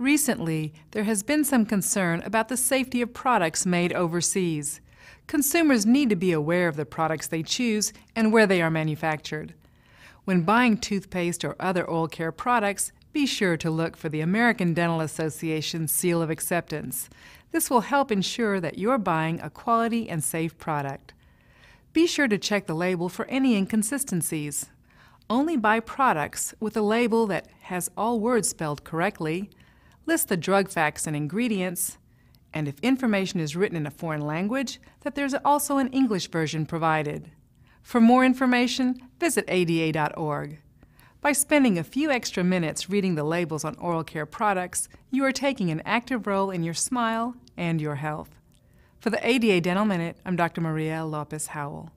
Recently, there has been some concern about the safety of products made overseas. Consumers need to be aware of the products they choose and where they are manufactured. When buying toothpaste or other oral care products, be sure to look for the American Dental Association seal of acceptance. This will help ensure that you're buying a quality and safe product. Be sure to check the label for any inconsistencies. Only buy products with a label that has all words spelled correctly, list the drug facts and ingredients, and if information is written in a foreign language, that there's also an English version provided. For more information, visit ada.org. By spending a few extra minutes reading the labels on oral care products, you are taking an active role in your smile and your health. For the ADA Dental Minute, I'm Dr. Maria Lopez Howell.